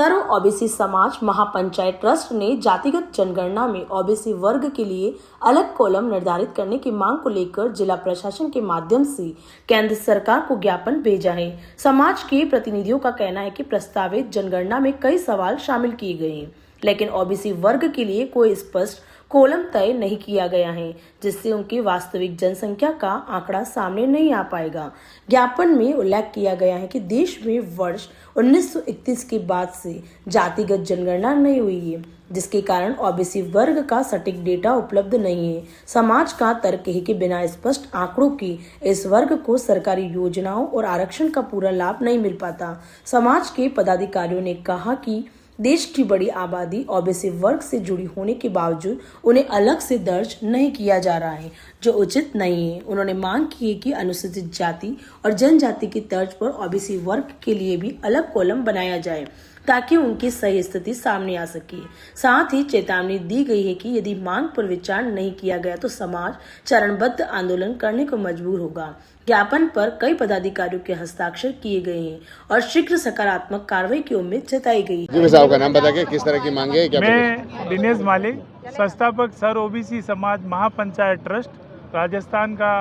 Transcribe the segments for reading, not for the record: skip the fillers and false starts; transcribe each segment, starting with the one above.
सर्व OBC समाज महापंचायत trust ने जातिगत जनगणना में ओबीसी वर्ग के लिए अलग कॉलम निर्धारित करने की मांग को लेकर जिला प्रशासन के माध्यम से केंद्र सरकार को ज्ञापन भेजा है। समाज के प्रतिनिधियों का कहना है कि प्रस्तावित जनगणना में कई सवाल शामिल किए गए हैं, लेकिन ओबीसी वर्ग के लिए कोई स्पष्ट कॉलम तय नहीं किया गया है, जिससे उनकी वास्तविक जनसंख्या का आंकड़ा सामने नहीं आ पाएगा। ज्ञापन में उल्लेख किया गया है कि देश में वर्ष 1931 के बाद से जातिगत जनगणना नहीं हुई है, जिसके कारण ओबीसी वर्ग का सटीक डेटा उपलब्ध नहीं है। समाज का तर्क है कि बिना स्पष्ट आंकड़ों के इस वर्ग को सरकारी योजनाओं और आरक्षण का पूरा लाभ नहीं मिल पाता। समाज के पदाधिकारियों ने कहा कि देश की बड़ी आबादी ओबीसी वर्ग से जुड़ी होने के बावजूद उन्हें अलग से दर्ज नहीं किया जा रहा है, जो उचित नहीं है। उन्होंने मांग की है कि अनुसूचित जाति और जनजाति की तर्ज पर ओबीसी वर्ग के लिए भी अलग कॉलम बनाया जाए, ताकि उनकी सही स्थिति सामने आ सके। साथ ही चेतावनी दी गई है कि यदि मांग पर विचार नहीं किया गया तो समाज चरणबद्ध आंदोलन करने को मजबूर होगा। ज्ञापन पर कई पदाधिकारियों के हस्ताक्षर किए गए हैं और शीघ्र सकारात्मक कार्रवाई की उम्मीद जताई गई है। जी साहब का नाम बता के किस तरह की मांग है? मैं दिनेश माली, संस्थापक सर्व ओबीसी समाज महापंचायत ट्रस्ट राजस्थान का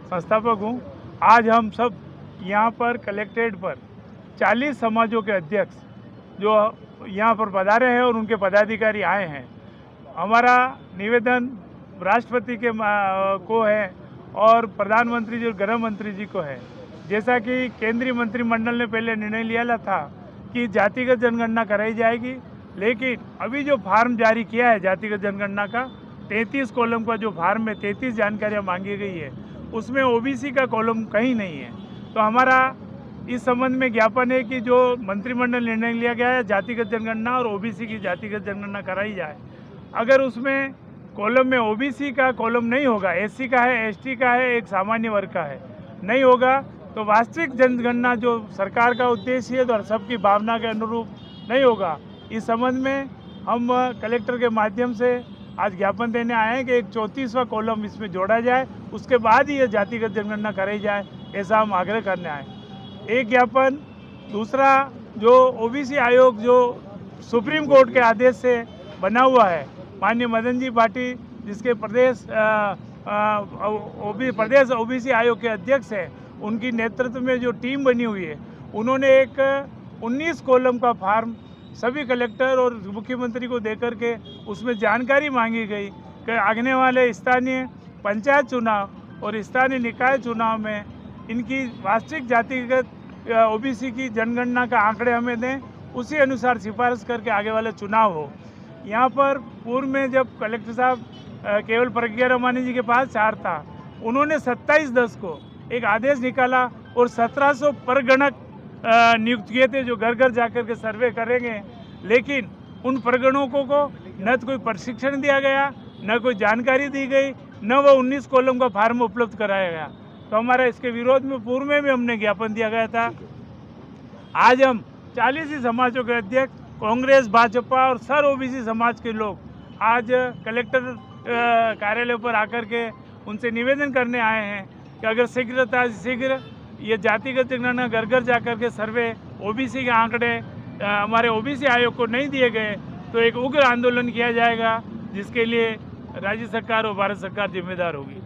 संस्थापक हूँ। आज हम सब यहाँ पर कलेक्ट्रेट पर 40 समाजों के अध्यक्ष जो यहाँ पर पधारे हैं और उनके पदाधिकारी आए हैं। हमारा निवेदन राष्ट्रपति के को है और प्रधानमंत्री जी, गृह मंत्री जी को है। जैसा कि केंद्रीय मंत्रिमंडल ने पहले निर्णय लिया था कि जातिगत जनगणना कराई जाएगी, लेकिन अभी जो फार्म जारी किया है जातिगत जनगणना का 33 कॉलम का जो फार्म में 33 जानकारियाँ मांगी गई है, उसमें ओबीसी का कॉलम कहीं नहीं है। तो हमारा इस संबंध में ज्ञापन है कि जो मंत्रिमंडल निर्णय लिया गया है जातिगत जनगणना और ओबीसी की जातिगत जनगणना कराई जाए। अगर उसमें कॉलम में ओबीसी का कॉलम नहीं होगा, एससी का है, एसटी का है, एक सामान्य वर्ग का है, नहीं होगा तो वास्तविक जनगणना जो सरकार का उद्देश्य है और सबकी भावना के अनुरूप नहीं होगा। इस संबंध में हम कलेक्टर के माध्यम से आज ज्ञापन देने आए हैं कि एक 34वां कॉलम इसमें जोड़ा जाए, उसके बाद ही ये जातिगत जनगणना कराई जाए, ऐसा हम आग्रह करने आए। एक ज्ञापन। दूसरा, जो ओबीसी आयोग जो सुप्रीम कोर्ट के आदेश से बना हुआ है, माननीय मदन जी पाटिल जिसके प्रदेश ओबीसी आयोग के अध्यक्ष हैं, उनकी नेतृत्व में जो टीम बनी हुई है, उन्होंने एक 19 कॉलम का फार्म सभी कलेक्टर और मुख्यमंत्री को देकर के उसमें जानकारी मांगी गई कि आने वाले स्थानीय पंचायत चुनाव और स्थानीय निकाय चुनाव में इनकी वास्तविक जातिगत ओबीसी की जनगणना का आंकड़े हमें दें, उसी अनुसार सिफारिश करके आगे वाले चुनाव हो। यहाँ पर पूर्व में जब कलेक्टर साहब केवल प्रज्ञा रमानी जी के पास चार था, उन्होंने 27/10 को एक आदेश निकाला और 1700 परगणक नियुक्त किए थे जो घर घर जाकर के सर्वे करेंगे, लेकिन उन परगणकों को न तो कोई प्रशिक्षण दिया गया, न कोई जानकारी दी गई, न वो 19 कॉलम का फार्म उपलब्ध कराया गया। तो हमारा इसके विरोध में पूर्व में भी हमने ज्ञापन दिया गया था। आज हम 40 ही समाजों के अध्यक्ष, कांग्रेस, भाजपा और सर्व ओबीसी समाज के लोग आज कलेक्टर कार्यालय पर आकर के उनसे निवेदन करने आए हैं कि अगर शीघ्र ये जातिगत जनगणना घर घर जाकर के सर्वे ओबीसी के आंकड़े हमारे ओबीसी आयोग को नहीं दिए गए तो एक उग्र आंदोलन किया जाएगा, जिसके लिए राज्य सरकार और भारत सरकार जिम्मेदार होगी।